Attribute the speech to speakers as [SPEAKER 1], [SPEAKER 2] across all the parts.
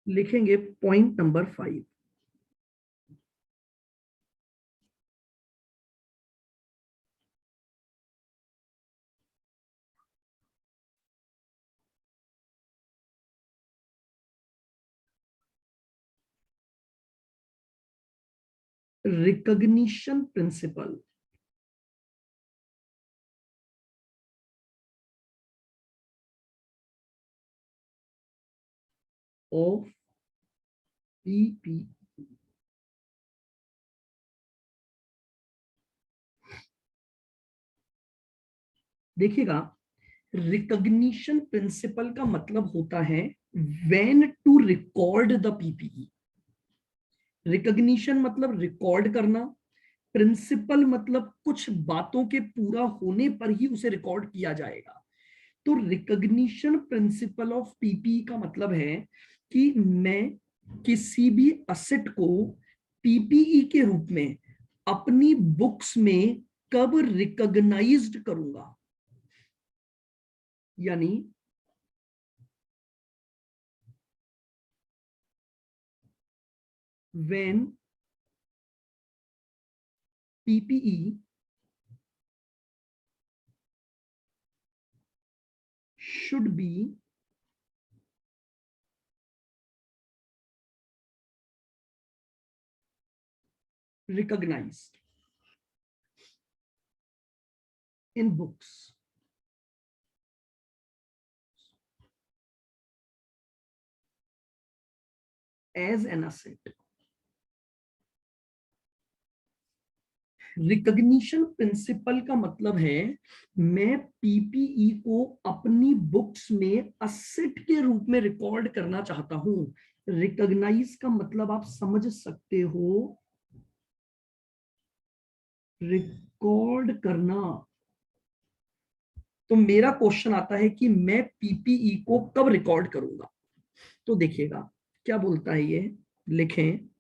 [SPEAKER 1] लिखेंगे point number 5। Recognition principle of PP. देखिएगा, recognition principle का मतलब होता है when to record the PPE. Recognition मतलब रिकॉर्ड करना, प्रिंसिपल मतलब कुछ बातों के पूरा होने पर ही उसे रिकॉर्ड किया जाएगा। तो रिकॉग्निशन प्रिंसिपल ऑफ पीपीई का मतलब है कि मैं किसी भी असेट को पीपीई के रूप में अपनी बुक्स में कब रिकॉग्नाइज्ड करूंगा, यानी when PPE should be recognized in books as an asset। Recognition principle का मतलब है मैं पीपीई को अपनी बुक्स में असेट के रूप में रिकॉर्ड करना चाहता हूं। रिकॉग्नाइज का मतलब आप समझ सकते हो, रिकॉर्ड करना। तो मेरा क्वेश्चन आता है कि मैं पीपीई को कब रिकॉर्ड करूंगा। तो देखिएगा क्या बोलता है ये, लिखें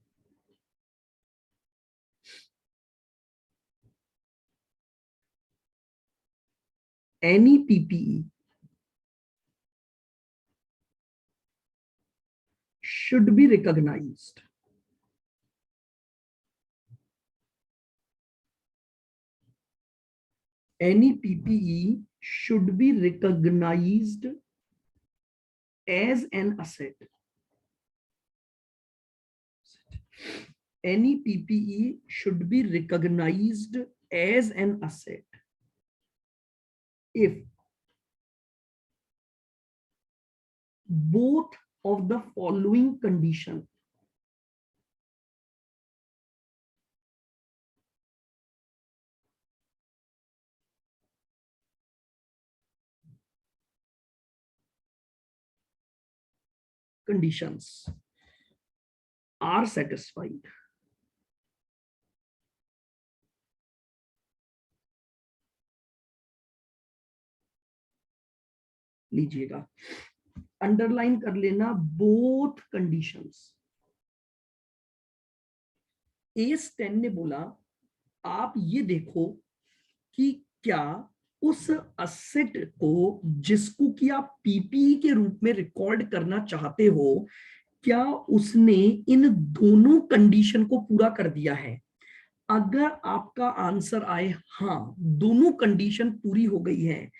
[SPEAKER 1] any PPE should be recognized any PPE should be recognized as an asset। any PPE should be recognized as an asset if both of the following condition conditions are satisfied। लीजिएगा, underline कर लेना both conditions. A10 ने बोला आप ये देखो कि क्या उस असेट को जिसको कि आप पीपीई के रूप में रिकॉर्ड करना चाहते हो, क्या उसने इन दोनों कंडीशन को पूरा कर दिया है। अगर आपका आंसर आए हाँ, दोनों कंडीशन पूरी हो गई है,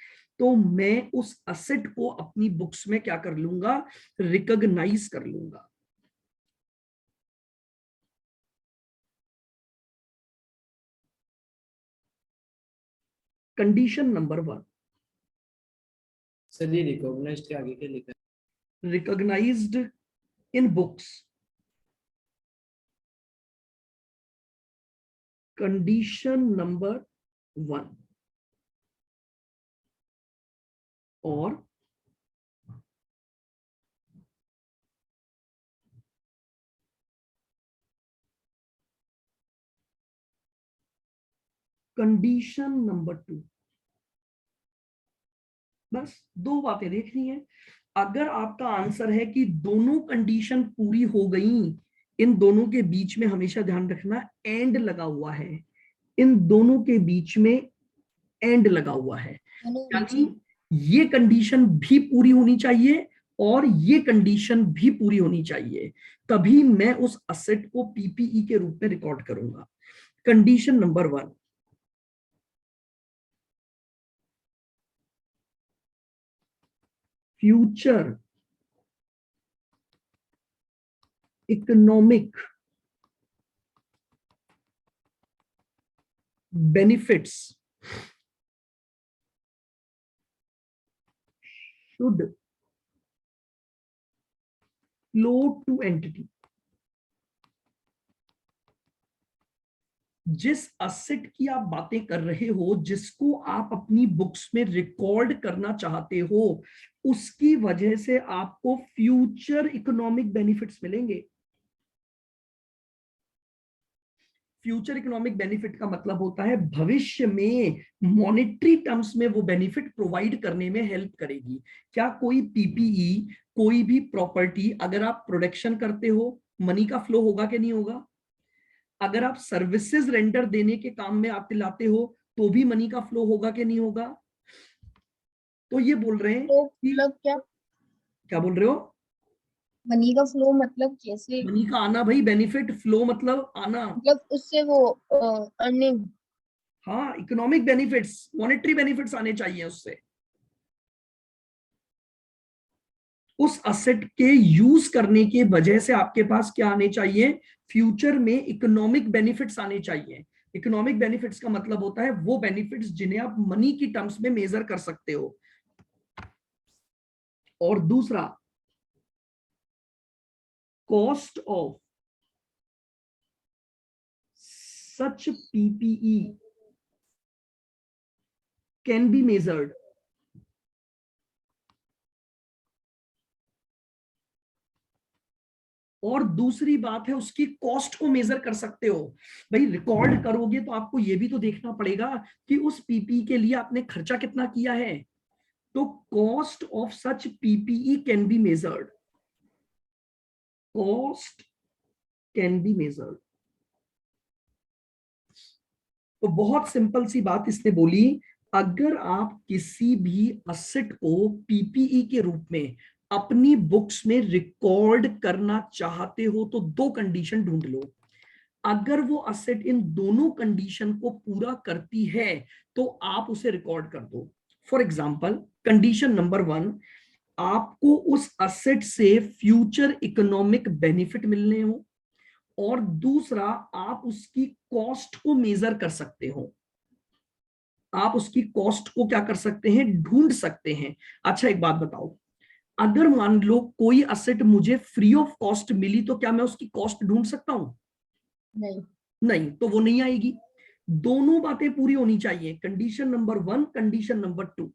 [SPEAKER 1] तो मैं उस असेट को अपनी बुक्स में क्या कर लूंगा, रिकॉग्नाइज कर लूंगा। कंडीशन नंबर 1,
[SPEAKER 2] सर ये रिकॉग्नाइज्ड के आगे क्या लिखा है?
[SPEAKER 1] रिकॉग्नाइज्ड इन बुक्स। कंडीशन नंबर 1 और कंडीशन नंबर 2। बस दो बातें देखनी है। अगर आपका आंसर है कि दोनों कंडीशन पूरी हो गई, इन दोनों के बीच में हमेशा ध्यान रखना एंड लगा हुआ है, इन दोनों के बीच में एंड लगा हुआ है, यानी ये कंडीशन भी पूरी होनी चाहिए और ये कंडीशन भी पूरी होनी चाहिए, तभी मैं उस असेट को पीपीई के रूप में रिकॉर्ड करूंगा। Condition number 1, future economic benefits should flow to entity। जिस असेट की आप बातें कर रहे हो, जिसको आप अपनी बुक्स में रिकॉर्ड करना चाहते हो, उसकी वजह से आपको फ्यूचर इकोनॉमिक बेनिफिट्स मिलेंगे। फ्यूचर इकोनॉमिक बेनिफिट का मतलब होता है भविष्य में मॉनेटरी टर्म्स में वो बेनिफिट प्रोवाइड करने में हेल्प करेगी। क्या कोई पीपीई, कोई भी प्रॉपर्टी अगर आप प्रोडक्शन करते हो, मनी का फ्लो होगा कि नहीं होगा? अगर आप सर्विसेज रेंडर देने के काम में आप लाते हो तो भी मनी का फ्लो होगा कि नहीं होगा? तो ये बोल रहे हैं
[SPEAKER 3] तो
[SPEAKER 1] कि
[SPEAKER 3] मतलब
[SPEAKER 1] क्या बोल रहे हो?
[SPEAKER 3] मनी का फ्लो मतलब कैसे?
[SPEAKER 1] मनी का आना भाई, बेनिफिट फ्लो मतलब आना।
[SPEAKER 3] मतलब उससे वो अर्निंग।
[SPEAKER 1] हाँ, इकोनॉमिक बेनिफिट्स, मॉनेटरी बेनिफिट्स आने चाहिए उससे। उस असेट के यूज करने के वजह से आपके पास क्या आने चाहिए? फ्यूचर में इकोनॉमिक बेनिफिट्स आने चाहिए। इकोनॉमिक बेनिफिट्स का मतलब होता है वो बेनिफिट्स जिन्हें आप मनी की टर्म्स में मेजर कर सकते हो। और दूसरा, cost of such PPE can be measured. और दूसरी बात है, उसकी कॉस्ट को मेजर कर सकते हो। भाई रिकॉर्ड करोगे तो आपको यह भी तो देखना पड़ेगा कि उस पीपीई के लिए आपने खर्चा कितना किया है। तो cost of such PPE can be measured. Cost can be measured. तो बहुत सिंपल सी बात इसने बोली, अगर आप किसी भी असेट को पीपीई के रूप में अपनी बुक्स में रिकॉर्ड करना चाहते हो तो दो कंडीशन ढूंढ लो। अगर वो असेट इन दोनों कंडीशन को पूरा करती है तो आप उसे रिकॉर्ड कर दो। फॉर एग्जाम्पल, कंडीशन नंबर 1, आपको उस असेट से फ्यूचर इकोनॉमिक बेनिफिट मिलने हो, और दूसरा आप उसकी कॉस्ट को मेजर कर सकते हो। आप उसकी कॉस्ट को क्या कर सकते हैं? ढूंढ सकते हैं। अच्छा एक बात बताओ, अगर मान लो कोई असेट मुझे फ्री ऑफ कॉस्ट मिली तो क्या मैं उसकी कॉस्ट ढूंढ सकता हूं?
[SPEAKER 3] नहीं।
[SPEAKER 1] नहीं, तो वो नहीं आएगी। दोनों बातें पूरी होनी चाहिए, condition number 1, condition number 2।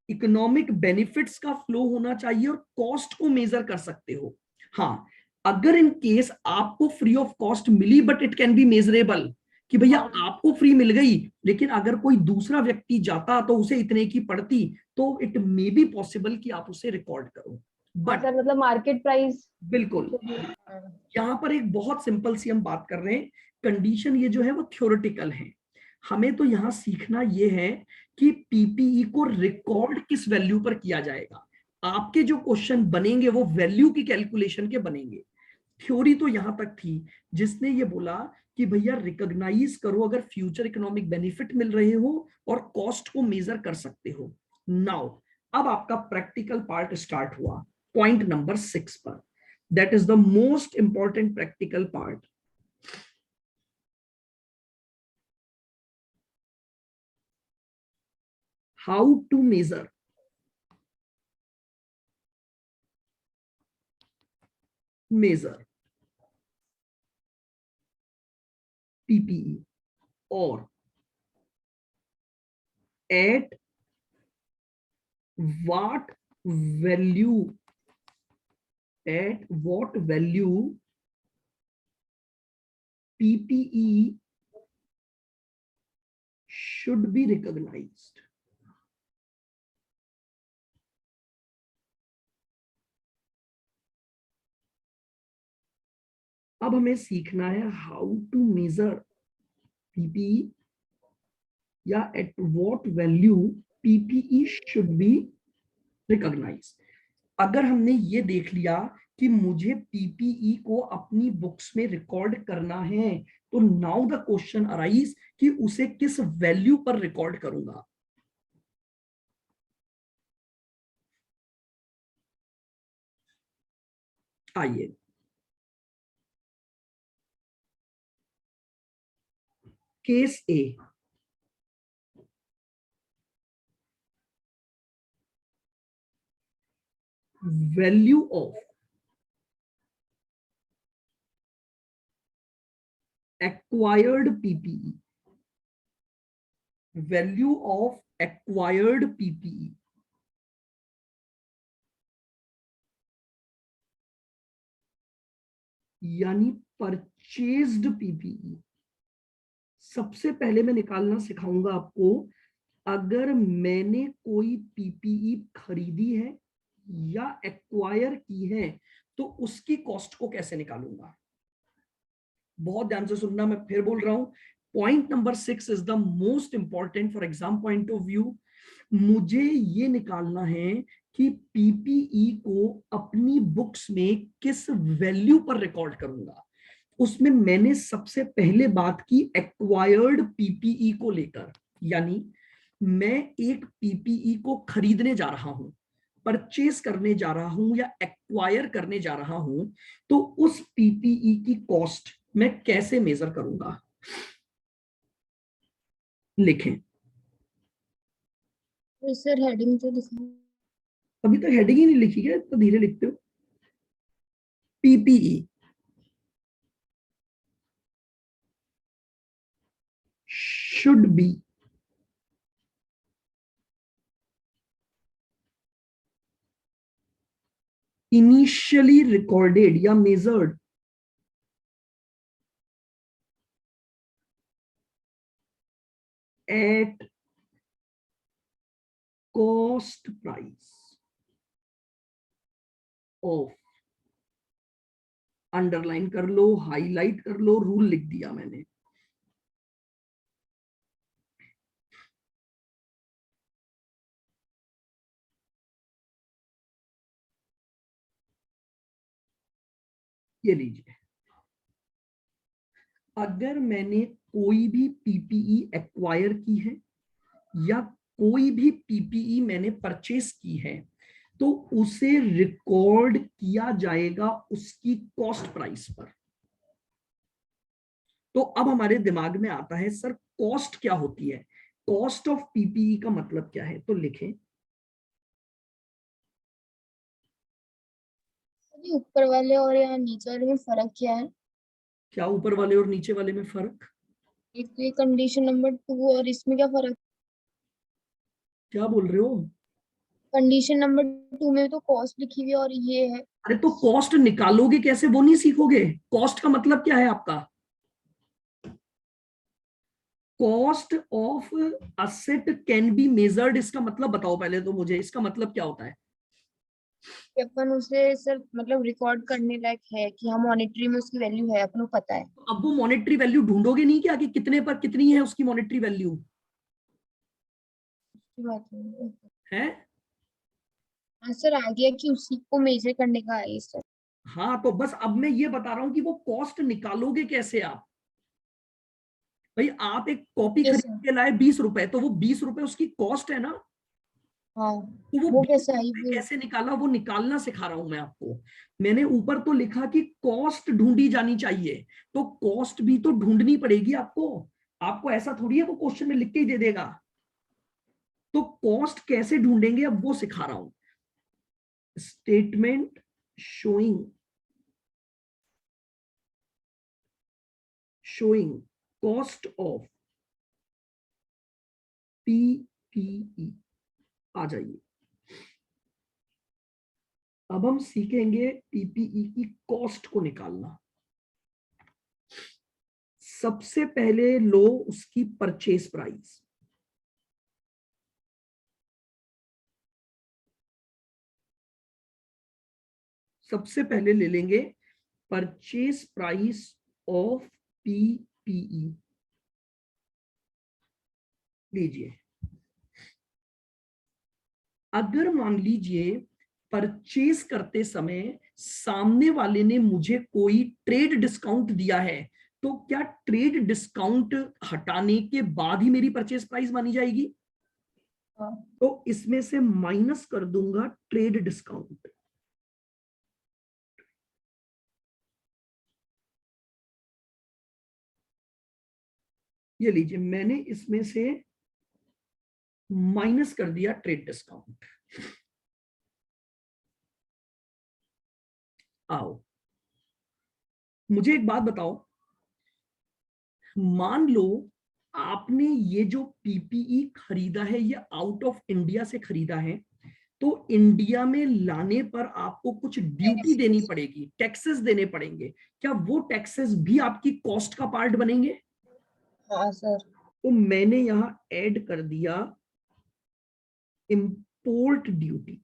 [SPEAKER 1] Economic benefits का फ्लो होना चाहिए और कॉस्ट को मेजर कर सकते हो। हाँ, अगर इन केस आपको फ्री ऑफ कॉस्ट मिली but it can be measurable, कि भैया आपको फ्री मिल गई लेकिन अगर कोई दूसरा व्यक्ति जाता तो उसे इतने की पड़ती, तो इट मे बी पॉसिबल कि आप उसे रिकॉर्ड करो। बट
[SPEAKER 3] सर मतलब मार्केट प्राइस।
[SPEAKER 1] बिल्कुल, यहां पर एक बहुत सिंपल सी हम बात कर रहे हैं, कंडीशन ये जो है वो थ्योरेटिकल है। हमें तो यहां सीखना ये है कि पीपीई को रिकॉर्ड किस वैल्यू पर किया जाएगा। आपके जो क्वेश्चन बनेंगे वो वैल्यू की कैलकुलेशन के बनेंगे। थ्योरी तो यहां तक थी जिसने ये बोला कि भैया रिकॉग्नाइज करो अगर फ्यूचर इकोनॉमिक बेनिफिट मिल रहे हो और कॉस्ट को मेजर कर सकते हो। नाउ अब आपका प्रैक्टिकल पार्ट स्टार्ट हुआ, पॉइंट नंबर 6 पर। That is the most important practical part. How to measure PPE और at what value PPE should be recognized। अब हमें सीखना है हाउ टू मेजर पीपीई या at what value PPE should be recognize. अगर हमने ये देख लिया कि मुझे पीपीई को अपनी बुक्स में रिकॉर्ड करना है, तो नाउ द क्वेश्चन अराइज कि उसे किस वैल्यू पर रिकॉर्ड करूंगा। आइए, case A, value of acquired PPE, value of acquired PPE, यानी परचेज्ड पीपीई। सबसे पहले मैं निकालना सिखाऊंगा आपको, अगर मैंने कोई पीपीई खरीदी है या एक्वायर की है तो उसकी कॉस्ट को कैसे निकालूंगा। बहुत ध्यान से सुनना, मैं फिर बोल रहा हूं, point number 6 is the most important for exam point of view. मुझे ये निकालना है कि पीपीई को अपनी बुक्स में किस वैल्यू पर रिकॉर्ड करूंगा। उसमें मैंने सबसे पहले बात की एक्वायर्ड पीपीई को लेकर, यानी मैं एक पीपीई को खरीदने जा रहा हूं, परचेज करने जा रहा हूं या एक्वायर करने जा रहा हूं, तो उस पीपीई की कॉस्ट मैं कैसे मेजर करूंगा। लिखें,
[SPEAKER 3] तो सर हेडिंग तो दिखा।
[SPEAKER 1] अभी तक हेडिंग ही नहीं लिखी है तो धीरे लिखते हो। PPE should be initially recorded या measured at cost price of, underline कर लो, हाईलाइट कर लो, रूल लिख दिया मैंने। ये लीजिए, अगर मैंने कोई भी पीपीई एक्वायर की है या कोई भी पीपीई मैंने परचेस की है, तो उसे रिकॉर्ड किया जाएगा उसकी कॉस्ट प्राइस पर। तो अब हमारे दिमाग में आता है, सर कॉस्ट क्या होती है, कॉस्ट ऑफ पीपीई का मतलब क्या है। तो लिखें,
[SPEAKER 3] अभी ऊपर वाले और यहाँ नीचे वाले में फर्क क्या है?
[SPEAKER 1] क्या ऊपर वाले और नीचे वाले में फर्क,
[SPEAKER 3] एक तो ये कंडीशन नंबर 2 और इसमें क्या फर्क?
[SPEAKER 1] क्या बोल रहे हो।
[SPEAKER 3] कंडीशन नंबर 2 में तो कॉस्ट लिखी हुई है और ये है।
[SPEAKER 1] अरे तो कॉस्ट निकालोगे कैसे, वो नहीं सीखोगे। कॉस्ट का मतलब क्या है आपका, cost of asset can be measured, इसका मतलब बताओ पहले तो मुझे, इसका मतलब क्या होता है।
[SPEAKER 3] कि अपन उसे सर मतलब रिकॉर्ड करने लायक है कि हाँ मॉनेटरी में उसकी वैल्यू है, अपन को पता है।
[SPEAKER 1] तो अब वो मॉनेटरी वैल्यू ढूंढोगे नहीं क्या कि कितने पर कितनी है उसकी मॉनेटरी वैल्यू
[SPEAKER 3] की बात है।
[SPEAKER 1] है।
[SPEAKER 3] हाँ सर, आ गया कि उसी को मेजर करने का है सर।
[SPEAKER 1] हाँ तो बस अब मैं ये बता रहा हूं कि वो कॉस्ट निकालोगे कैसे आप। भाई आप एक कॉपी
[SPEAKER 3] यस
[SPEAKER 1] खरीद
[SPEAKER 3] सर।
[SPEAKER 1] के लाए 20 रुपए, तो वो 20 रुपए उसकी कॉस्ट है ना।
[SPEAKER 3] हाँ,
[SPEAKER 1] तो वो
[SPEAKER 3] वो
[SPEAKER 1] बीस
[SPEAKER 3] कैसे आई
[SPEAKER 1] रुपए
[SPEAKER 3] वो?
[SPEAKER 1] कैसे निकाला, वो निकालना सिखा रहा हूं मैं आपको। मैंने ऊपर तो लिखा कि कॉस्ट ढूंढी जानी चाहिए, तो कॉस्ट भी तो ढूंढनी पड़ेगी आपको। आपको ऐसा थोड़ी है वो क्वेश्चन में लिख के ही दे देगा। तो कॉस्ट कैसे ढूंढेंगे अब वो सिखा रहा हूं। Statement showing cost of PPE. आ जाइए, अब हम सीखेंगे पीपीई की कॉस्ट को निकालना। सबसे पहले लो उसकी परचेज प्राइस, सबसे पहले ले लेंगे परचेज प्राइस ऑफ पीपीई। लीजिए, अगर मान लीजिए परचेज करते समय सामने वाले ने मुझे कोई ट्रेड डिस्काउंट दिया है, तो क्या ट्रेड डिस्काउंट हटाने के बाद ही मेरी परचेज प्राइस मानी जाएगी?
[SPEAKER 3] हाँ।
[SPEAKER 1] तो इसमें से माइनस कर दूंगा ट्रेड डिस्काउंट। ये लीजिए, मैंने इसमें से माइनस कर दिया ट्रेड डिस्काउंट। आओ मुझे एक बात बताओ, मान लो आपने ये जो पीपीई खरीदा है ये आउट ऑफ इंडिया से खरीदा है, तो इंडिया में लाने पर आपको कुछ ड्यूटी देनी पड़ेगी, टैक्सेस देने पड़ेंगे। क्या वो टैक्सेस भी आपकी कॉस्ट का पार्ट बनेंगे?
[SPEAKER 3] हाँ सर।
[SPEAKER 1] तो मैंने यहां ऐड कर दिया इंपोर्ट ड्यूटी,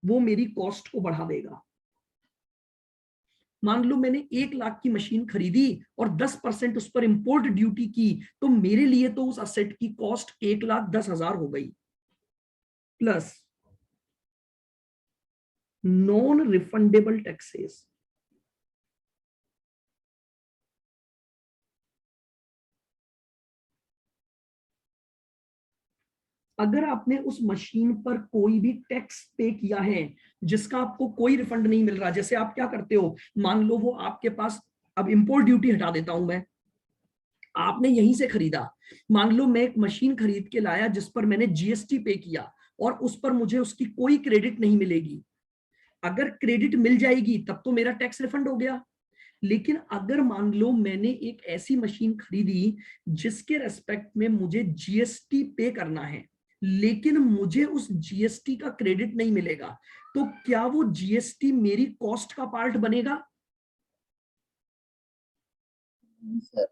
[SPEAKER 1] वो मेरी कॉस्ट को बढ़ा देगा। मान लो मैंने 1 लाख की मशीन खरीदी और 10% उस पर इंपोर्ट ड्यूटी की, तो मेरे लिए तो उस असेट की कॉस्ट 1,10,000 हो गई, प्लस नॉन रिफंडेबल टैक्सेस। अगर आपने उस मशीन पर कोई भी टैक्स पे किया है जिसका आपको कोई रिफंड नहीं मिल रहा, जैसे आप क्या करते हो, मान लो वो आपके पास, अब इंपोर्ट ड्यूटी हटा देता हूं मैं, आपने यहीं से खरीदा, मान लो मैं एक मशीन खरीद के लाया जिस पर मैंने जीएसटी पे किया और उस पर मुझे उसकी कोई क्रेडिट नहीं मिलेगी। अगर क्रेडिट मिल जाएगी तब तो मेरा टैक्स रिफंड हो गया, लेकिन अगर मान लो मैंने एक ऐसी मशीन खरीदी जिसके रेस्पेक्ट में मुझे जीएसटी पे करना है लेकिन मुझे उस जीएसटी का क्रेडिट नहीं मिलेगा, तो क्या वो जीएसटी मेरी कॉस्ट का पार्ट बनेगा?
[SPEAKER 3] सर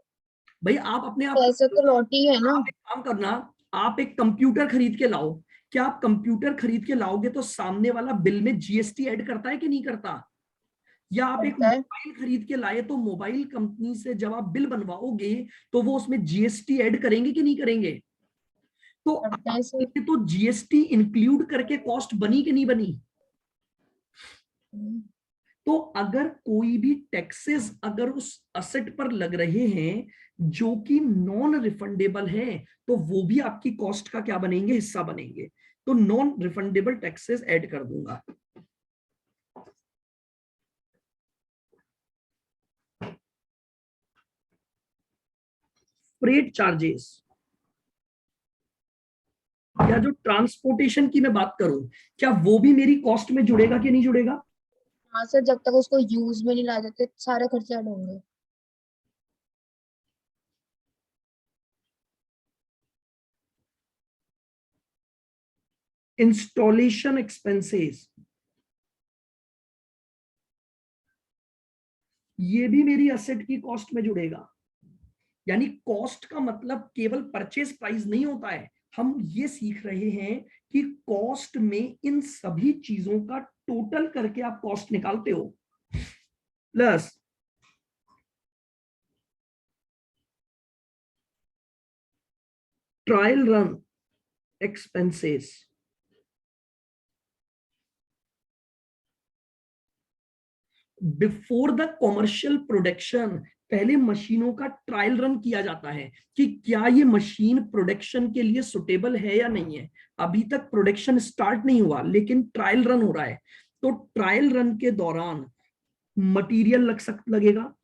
[SPEAKER 1] भाई आप अपने आप
[SPEAKER 3] ऐसा तो लॉटी है ना।
[SPEAKER 1] आप एक काम करना, आप एक कंप्यूटर खरीद के लाओ, क्या आप कंप्यूटर खरीद के लाओगे तो सामने वाला बिल में जीएसटी ऐड करता है कि नहीं करता? या आप एक
[SPEAKER 3] करता है।
[SPEAKER 1] मोबाइल खरीद के लाए तो मोबाइल कंपनी से जब आप बिल बनवाओगे तो वो उसमें जीएसटी ऐड करेंगे कि नहीं करेंगे? तो
[SPEAKER 3] करता है सर।
[SPEAKER 1] आपके तो जीएसटी इंक्लूड करके कॉस्ट बनी कि नहीं बनी?
[SPEAKER 3] हम्म।
[SPEAKER 1] तो अगर कोई भी टैक्सेस अगर उस असेट पर लग रहे हैं जो कि नॉन रिफंडेबल है, तो वो भी आपकी कॉस्ट का क्या बनेंगे, हिस्सा बनेंगे। तो नॉन रिफंडेबल टैक्सेस ऐड कर दूंगा। फ्रेट चार्जेस या जो ट्रांसपोर्टेशन की मैं बात करूं, क्या वो भी मेरी कॉस्ट में जुड़ेगा कि नहीं जुड़ेगा?
[SPEAKER 3] हाँ सर, जब तक उसको यूज में नहीं ला देते सारे खर्चे ऐड होंगे।
[SPEAKER 1] इंस्टॉलेशन एक्सपेंसेस, ये भी मेरी असेट की कॉस्ट में जुड़ेगा। यानी कॉस्ट का मतलब केवल परचेज प्राइस नहीं होता है, हम ये सीख रहे हैं कि कॉस्ट में इन सभी चीजों का टोटल करके आप कॉस्ट निकालते हो, plus trial run expenses. Before the commercial production, पहले मशीनों का ट्रायल रन किया जाता है कि क्या ये मशीन प्रोडक्शन के लिए सुटेबल है या नहीं है। अभी तक प्रोडक्शन स्टार्ट नहीं हुआ लेकिन ट्रायल रन हो रहा है, तो ट्रायल रन के दौरान मटेरियल लगेगा,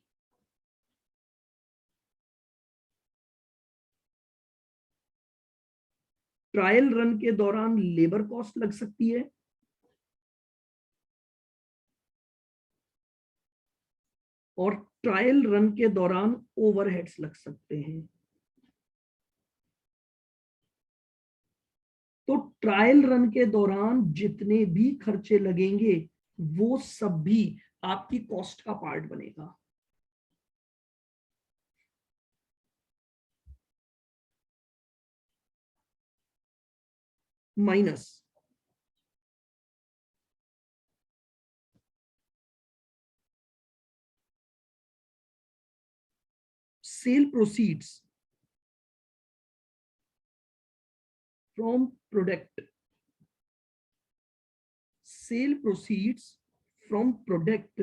[SPEAKER 1] ट्रायल रन के दौरान लेबर कॉस्ट लग सकती है, और ट्रायल रन के दौरान ओवरहेड्स लग सकते हैं। तो ट्रायल रन के दौरान जितने भी खर्चे लगेंगे वो सब भी आपकी कॉस्ट का पार्ट बनेगा। Minus sale proceeds from product sale proceeds from product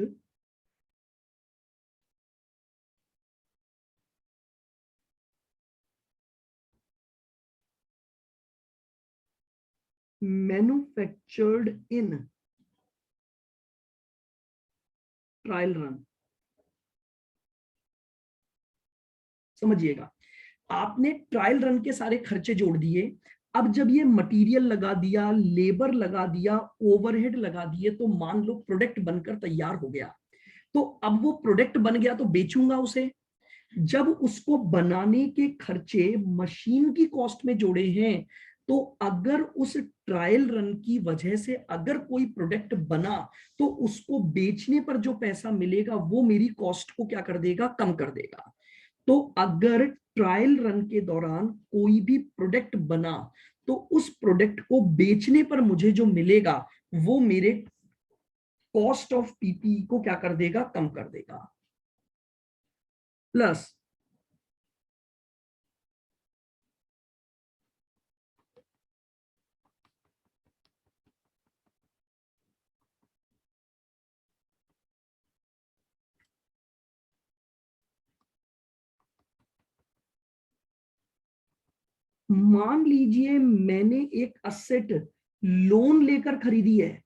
[SPEAKER 1] manufactured in trial run. समझिएगा, आपने ट्रायल रन के सारे खर्चे जोड़ दिए। अब जब ये मटेरियल लगा दिया, लेबर लगा दिया, ओवरहेड लगा दिए, तो मान लो प्रोडक्ट बनकर तैयार हो गया। तो अब वो प्रोडक्ट बन गया तो बेचूंगा उसे। जब उसको बनाने के खर्चे मशीन की कॉस्ट में जोड़े हैं, तो अगर उस ट्रायल रन की वजह से अगर कोई प्रोडक्ट बना, तो उसको बेचने पर जो पैसा मिलेगा वो मेरी कॉस्ट को क्या कर देगा, कम कर देगा। तो अगर ट्रायल रन के दौरान कोई भी प्रोडक्ट बना, तो उस प्रोडक्ट को बेचने पर मुझे जो मिलेगा वो मेरे कॉस्ट ऑफ पीपीई को क्या कर देगा, कम कर देगा। प्लस मान लीजिए मैंने एक असेट लोन लेकर खरीदी है।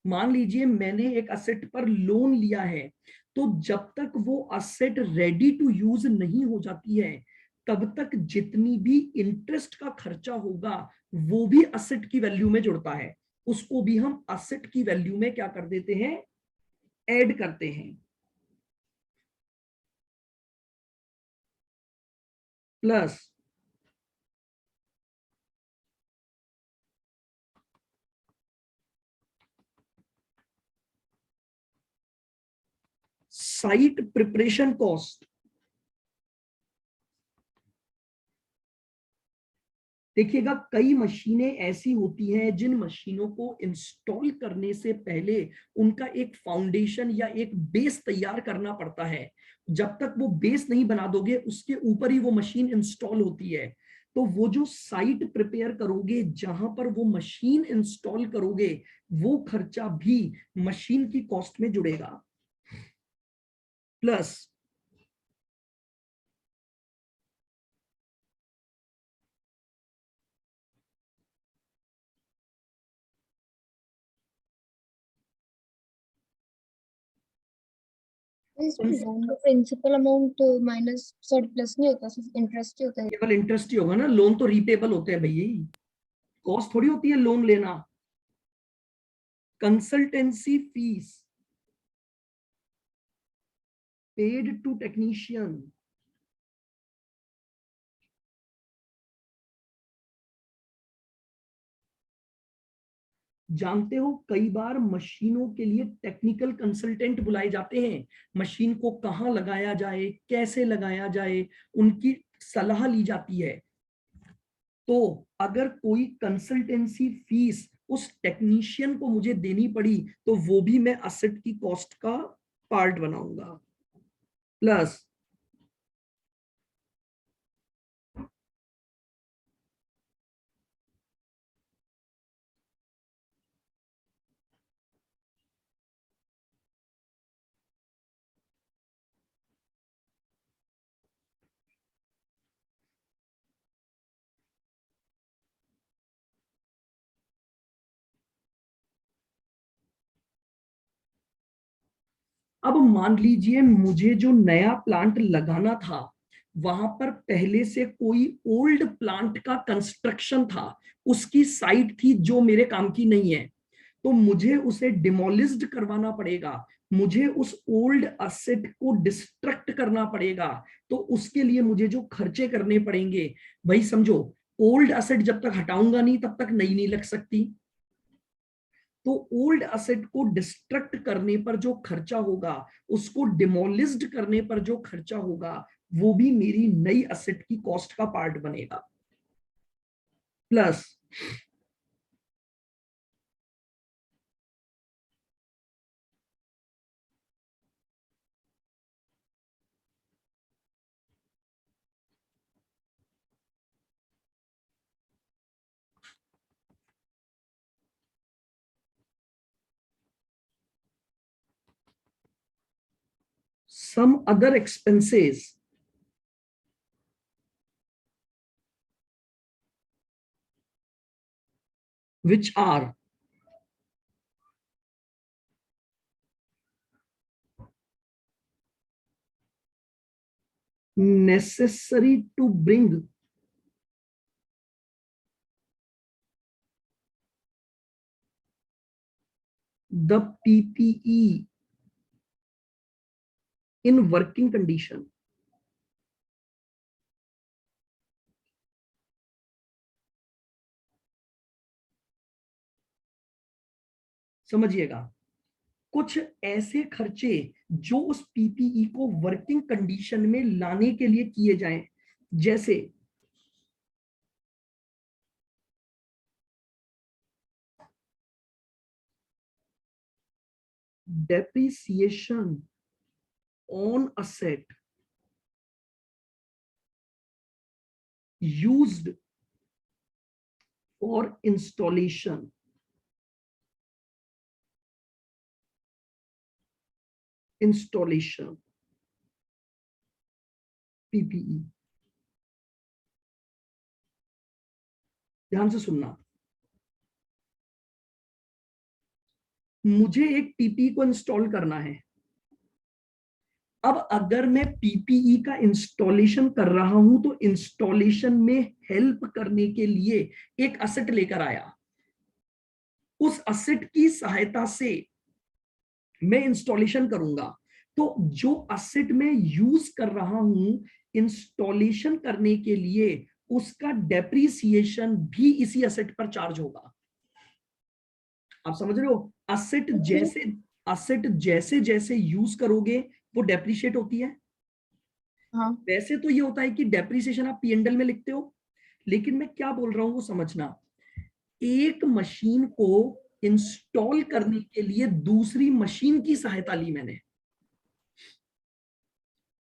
[SPEAKER 1] मान लीजिए मैंने एक असेट पर लोन लिया है, तो जब तक वो असेट रेडी टू यूज नहीं हो जाती है, तब तक जितनी भी इंटरेस्ट का खर्चा होगा वो भी असेट की वैल्यू में जुड़ता है। उसको भी हम असेट की वैल्यू में क्या कर देते हैं, ऐड करते हैं। Plus site preparation cost. देखिएगा, कई मशीनें ऐसी होती हैं जिन मशीनों को इंस्टॉल करने से पहले उनका एक फाउंडेशन या एक बेस तैयार करना पड़ता है। जब तक वो बेस नहीं बना दोगे, उसके ऊपर ही वो मशीन इंस्टॉल होती है। तो वो जो साइट प्रिपेयर करोगे, जहां पर वो मशीन इंस्टॉल करोगे, वो खर्चा भी मशीन की कॉस्ट में जुड़ेगा। प्लस
[SPEAKER 3] इसमें लोन का principal amount minus sorry plus नहीं होता, सिर्फ इंटरेस्ट ही होता है।
[SPEAKER 1] केवल इंटरेस्ट ही होगा ना, लोन तो रीपेबल होते हैं भैया, कॉस्ट थोड़ी होती है लोन लेना। Consultancy fees paid to technician. जानते हो, कई बार मशीनों के लिए टेक्निकल कंसल्टेंट बुलाए जाते हैं। मशीन को कहाँ लगाया जाए, कैसे लगाया जाए, उनकी सलाह ली जाती है। तो अगर कोई कंसल्टेंसी फीस उस टेक्नीशियन को मुझे देनी पड़ी, तो वो भी मैं असेट की कॉस्ट का पार्ट बनाऊंगा। प्लस अब मान लीजिए मुझे जो नया प्लांट लगाना था, वहां पर पहले से कोई ओल्ड प्लांट का कंस्ट्रक्शन था, उसकी साइट थी जो मेरे काम की नहीं है। तो मुझे उसे डिमोलिस्ड करवाना पड़ेगा, मुझे उस ओल्ड असेट को डिस्ट्रक्ट करना पड़ेगा। तो उसके लिए मुझे जो खर्चे करने पड़ेंगे, भाई समझो, ओल्ड असेट जब तक हटाऊंगा नहीं तब तक नई नहीं लग सकती। तो ओल्ड असेट को डिस्ट्रक्ट करने पर जो खर्चा होगा, उसको डिमोलिस्ड करने पर जो खर्चा होगा, वो भी मेरी नई असेट की कॉस्ट का पार्ट बनेगा। Plus some other expenses which are necessary to bring the PPE in working condition. समझिएगा, कुछ ऐसे खर्चे जो उस पीपीई को वर्किंग कंडीशन में लाने के लिए किए जाएं, जैसे depreciation on asset used for installation, PPE। ध्यान से सुनना, मुझे एक पीपीई को इंस्टॉल करना है। अब अगर मैं पीपीई का इंस्टॉलेशन कर रहा हूं तो इंस्टॉलेशन में हेल्प करने के लिए एक असेट लेकर आया, उस असेट की सहायता से मैं इंस्टॉलेशन करूंगा। तो जो असेट मैं यूज कर रहा हूं इंस्टॉलेशन करने के लिए, उसका डेप्रिसिएशन भी इसी असेट पर चार्ज होगा। आप समझ रहे हो? असेट जैसे जैसे यूज करोगे वो डेप्रिशिएट होती है।
[SPEAKER 3] हाँ।
[SPEAKER 1] वैसे तो ये होता है कि डेप्रिसिएशन आप पीएनडल में लिखते हो, लेकिन मैं क्या बोल रहा हूं वो समझना। एक मशीन को इंस्टॉल करने के लिए दूसरी मशीन की सहायता ली मैंने।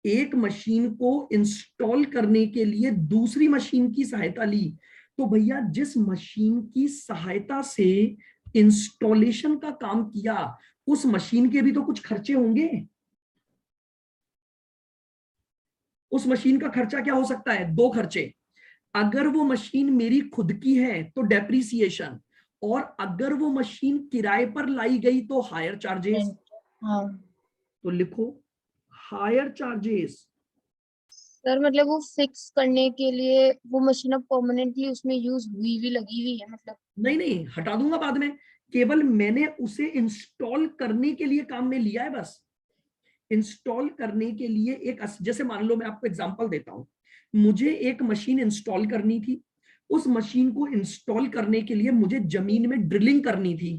[SPEAKER 1] एक मशीन को इंस्टॉल करने के लिए दूसरी मशीन की सहायता ली, तो भैया जिस मशीन की सहायता से इंस्टॉलेशन का काम किया उस मशीन के भी तो कुछ खर्चे होंगे। उस मशीन का खर्चा क्या हो सकता है? दो खर्चे। अगर वो मशीन मेरी खुद की है तो डेप्रिसिएशन, और अगर वो मशीन किराए पर लाई गई तो हायर चार्जेस।
[SPEAKER 3] हाँ
[SPEAKER 1] तो लिखो हायर चार्जेस।
[SPEAKER 3] सर, मतलब वो फिक्स करने के लिए वो मशीन अब परमानेंटली उसमें यूज हुई हुई लगी हुई है मतलब?
[SPEAKER 1] नहीं नहीं, हटा दूंगा बाद में, केवल मैंने उसे इंस्टॉल करने के लिए काम में लिया है बस। इंस्टॉल करने के लिए एक, जैसे मान लो मैं आपको एग्जांपल देता हूं, मुझे एक मशीन इंस्टॉल करनी थी। उस मशीन को इंस्टॉल करने के लिए मुझे जमीन में ड्रिलिंग करनी थी।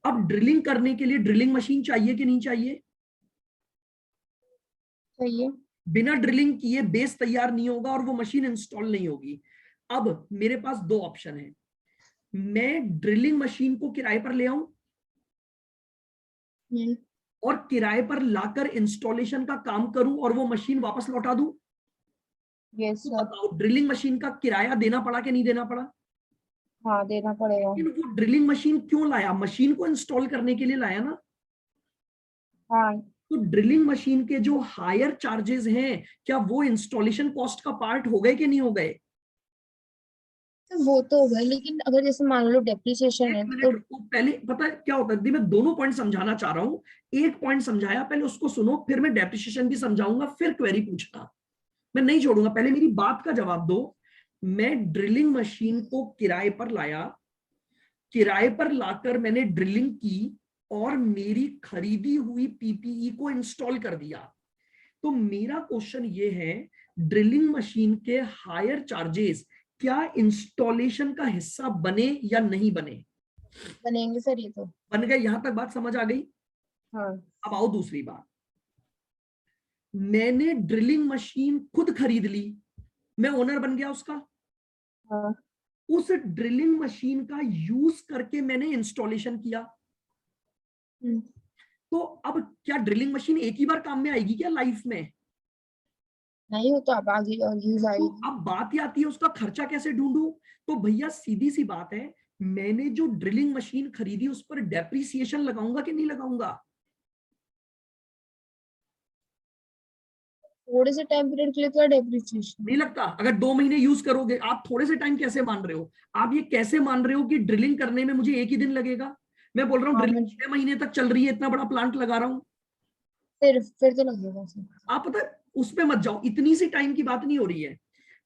[SPEAKER 1] अब ड्रिलिंग करने के लिए ड्रिलिंग मशीन चाहिए कि नहीं चाहिए?
[SPEAKER 3] चाहिए।
[SPEAKER 1] बिना ड्रिलिंग किए बेस तैयार नहीं होगा और वो मशीन इंस्टॉल नहीं होगी। अब मेरे पास दो ऑप्शन है, मैं ड्रिलिंग मशीन को किराए पर ले आऊं और किराए पर लाकर इंस्टॉलेशन का काम करूं और वो मशीन वापस लौटा दूं।
[SPEAKER 3] यस
[SPEAKER 1] तो
[SPEAKER 3] सर।
[SPEAKER 1] बताओ ड्रिलिंग मशीन का किराया देना पड़ा कि नहीं देना पड़ा?
[SPEAKER 3] हाँ, देना पड़ेगा।
[SPEAKER 1] लेकिन वो ड्रिलिंग मशीन क्यों लाया? मशीन को इंस्टॉल करने के लिए लाया ना।
[SPEAKER 3] हाँ,
[SPEAKER 1] तो ड्रिलिंग मशीन के जो हायर चार्जेस हैं, क्या वो इंस्टॉलेशन कॉस्ट का पार्ट हो गए कि नहीं हो गए?
[SPEAKER 3] तो वो तो होगा, लेकिन अगर जैसे मान लो डेप्रिसिएशन
[SPEAKER 1] एक
[SPEAKER 3] है
[SPEAKER 1] मिनट
[SPEAKER 3] तो?
[SPEAKER 1] रुको, पहले पता है क्या होता है दी, मैं दोनों पॉइंट समझाना चाह रहा हूं। एक पॉइंट समझाया, पहले उसको सुनो, फिर मैं डेप्रिसिएशन भी समझाऊंगा, फिर क्वेरी पूछना। मैं नहीं छोड़ूंगा, पहले मेरी बात का जवाब दो। मैं ड्रिलिंग मशीन को किराए पर लाया, किराए पर लाकर मैंने ड्रिलिंग की और मेरी खरीदी हुई पीपीई को इंस्टॉल कर दिया। तो मेरा क्वेश्चन ये है, ड्रिलिंग मशीन के हायर चार्जेस क्या इंस्टॉलेशन का हिस्सा बने या नहीं बने?
[SPEAKER 3] बनेंगे सर ये तो।
[SPEAKER 1] बन गए। यहां तक बात समझ आ गई?
[SPEAKER 3] हाँ।
[SPEAKER 1] अब आओ दूसरी बात। मैंने ड्रिलिंग मशीन खुद खरीद ली, मैं ओनर बन गया उसका।
[SPEAKER 3] हाँ।
[SPEAKER 1] उस ड्रिलिंग मशीन का यूज करके मैंने इंस्टॉलेशन किया।
[SPEAKER 3] हम्म।
[SPEAKER 1] तो अब क्या ड्रिलिंग मशीन एक ही बार काम में आएगी क्या लाइफ में?
[SPEAKER 3] नहीं हो तो अब आगे और यूज
[SPEAKER 1] तो
[SPEAKER 3] आएगी।
[SPEAKER 1] अब बात ही आती है उसका खर्चा कैसे ढूंढूं। तो भैया सीधी सी बात है, मैंने जो ड्रिलिंग मशीन खरीदी उस पर डेप्रिसिएशन लगाऊंगा कि नहीं लगाऊंगा?
[SPEAKER 3] थोड़े से टाइम पीरियड के लिए तो डेप्रिसिएशन।
[SPEAKER 1] नहीं लगता? अगर 2 महीने यूज करोगे, आप थोड़े से टाइम कैसे मान रहे हो? आप ये कैसे मान रहे हो कि ड्रिलिंग करने में मुझे 1 ही दिन लगेगा? मैं बोल रहा हूँ
[SPEAKER 3] हाँ
[SPEAKER 1] ड्रिलिंग
[SPEAKER 3] मैं
[SPEAKER 1] 6 महीने तक चल रही है, इतना बड़ा प्लांट लगा रहा हूँ।
[SPEAKER 3] फिर तो लगेगा सर।
[SPEAKER 1] आप पता है, उस पे मत जाओ, इतनी सी टाइम की बात नहीं हो रही है।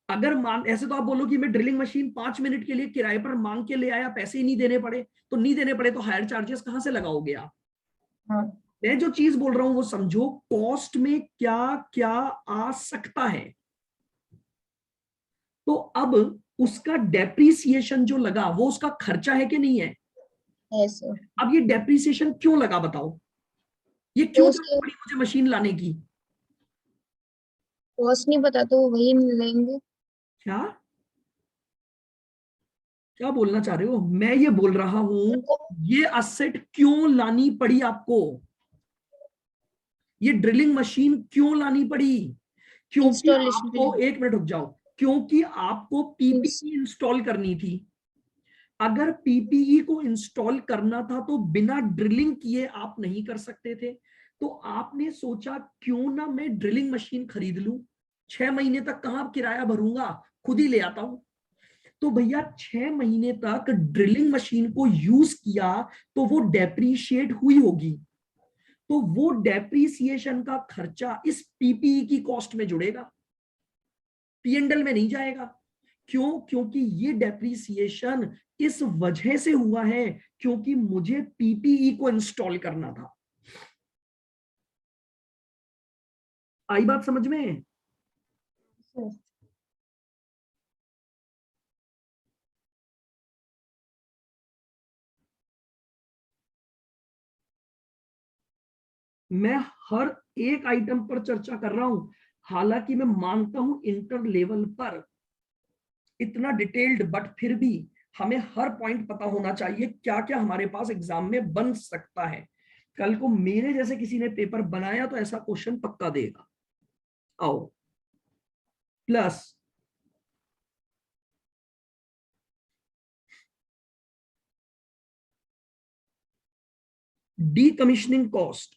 [SPEAKER 1] अगर मान ऐसे तो आप बोलो कि मैं ड्रिलिंग मशीन 5 मिनट के लिए किराए पर मांग के ले आया, पैसे ही नहीं देने पड़े, तो नहीं देने पड़े तो हायर चार्जेस कहां से लगाओगे आप?
[SPEAKER 3] हाँ
[SPEAKER 1] मैं जो चीज बोल रहा हूं वो समझो, कॉस्ट में क्या क्या आ सकता है। तो अब उसका डेप्रीसिएशन जो लगा वो उसका खर्चा है कि नहीं है?
[SPEAKER 3] है सर।
[SPEAKER 1] अब ये डेप्रीसिएशन क्यों लगा बताओ? ये
[SPEAKER 3] तो
[SPEAKER 1] क्यों
[SPEAKER 3] उसके
[SPEAKER 1] जरूरत पड़ी मुझे मशीन लाने की?
[SPEAKER 3] कॉस्ट नहीं पता तो वही लेंगे।
[SPEAKER 1] क्या क्या बोलना चाह रहे हो? मैं ये बोल रहा हूं,
[SPEAKER 3] उनको
[SPEAKER 1] ये असेट क्यों लानी पड़ी आपको? ये ड्रिलिंग मशीन क्यों लानी पड़ी? क्योंकि
[SPEAKER 3] इंस्टॉलेशन के
[SPEAKER 1] आपको,
[SPEAKER 3] लिए।
[SPEAKER 1] 1 मिनट रुक जाओ, क्योंकि आपको पीपीई इंस्टॉल करनी थी। अगर पीपीई को इंस्टॉल करना था तो बिना ड्रिलिंग किए आप नहीं कर सकते थे। तो आपने सोचा क्यों ना मैं ड्रिलिंग मशीन खरीद लूं, 6 महीने तक कहां किराया भरूंगा, खुद ही ले आता हूं। तो भैया 6 महीने तक ड्रिलिंग मशीन को यूज किया तो वो डेप्रीशिएट हुई होगी, तो वो डेप्रीसिएशन का खर्चा इस पीपीई की कॉस्ट में जुड़ेगा, पीएनडल में नहीं जाएगा। क्यों? क्योंकि ये डेप्रीसिएशन इस वजह से हुआ है क्योंकि मुझे पीपीई को इंस्टॉल करना था। आई बात समझ में?
[SPEAKER 3] सर
[SPEAKER 1] मैं हर एक आइटम पर चर्चा कर रहा हूं, हालांकि मैं मानता हूं इंटर लेवल पर इतना डिटेल्ड, बट फिर भी हमें हर पॉइंट पता होना चाहिए क्या क्या हमारे पास एग्जाम में बन सकता है। कल को मेरे जैसे किसी ने पेपर बनाया तो ऐसा क्वेश्चन पक्का देगा। आओ, plus decommissioning cost,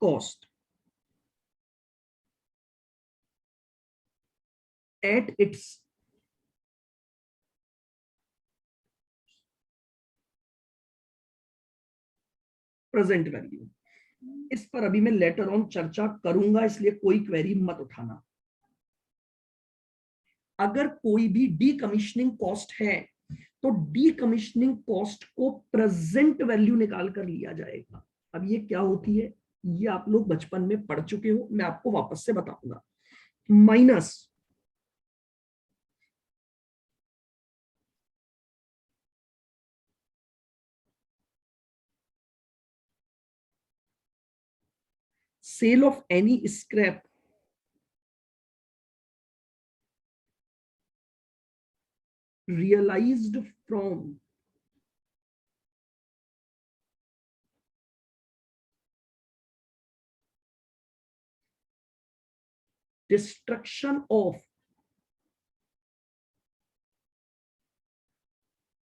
[SPEAKER 1] cost at its present value. इस पर अभी मैं लेटर ऑन चर्चा करूंगा, इसलिए कोई क्वेरी मत उठाना। अगर कोई भी डीकमीशनिंग कॉस्ट है तो डीकमीशनिंग कॉस्ट को प्रेजेंट वैल्यू निकाल कर लिया जाएगा। अब ये क्या होती है, ये आप लोग बचपन में पढ़ चुके हो, मैं आपको वापस से बताऊंगा। Minus cell of any scrap realized from destruction of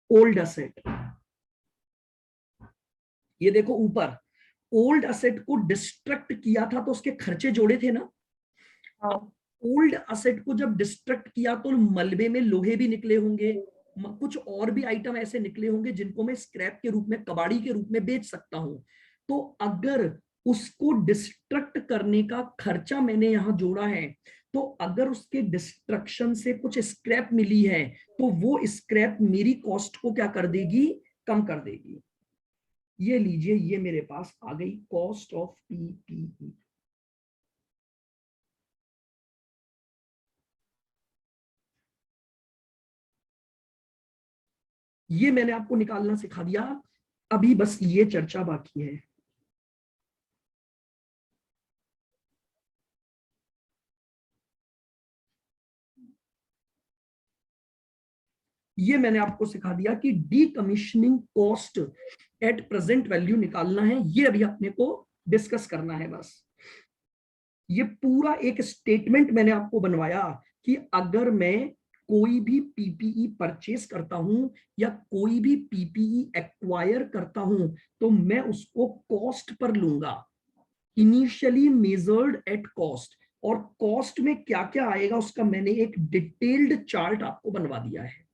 [SPEAKER 1] old asset। ये देखो ऊपर, ओल्ड असेट को डिस्ट्रक्ट किया था तो उसके खर्चे जोड़े थे ना।
[SPEAKER 3] हाँ
[SPEAKER 1] ओल्ड असेट को जब डिस्ट्रक्ट किया तो मलबे में लोहे भी निकले होंगे, कुछ और भी आइटम ऐसे निकले होंगे जिनको मैं स्क्रैप के रूप में, कबाड़ी के रूप में बेच सकता हूं। तो अगर उसको डिस्ट्रक्ट करने का खर्चा मैंने यहां जोड़ा है, तो अगर उसके डिस्ट्रक्शन से कुछ स्क्रैप मिली है तो वो स्क्रैप मेरी कॉस्ट को क्या कर देगी, कम कर देगी। ये लीजिए, ये मेरे पास आ गई कॉस्ट ऑफ पीपीई। ये मैंने आपको निकालना सिखा दिया, अभी बस ये चर्चा बाकी है। ये मैंने आपको सिखा दिया कि decommissioning cost at present value निकालना है, ये अभी अपने को डिस्कस करना है बस। ये पूरा एक स्टेटमेंट मैंने आपको बनवाया कि अगर मैं कोई भी पीपीई परचेस करता हूं या कोई भी पीपीई एक्वायर करता हूं तो मैं उसको कॉस्ट पर लूंगा, इनिशियली मेजर्ड एट कॉस्ट। और कॉस्ट में क्या क्या आएगा उसका मैंने एक डिटेल्ड चार्ट आपको बनवा दिया है।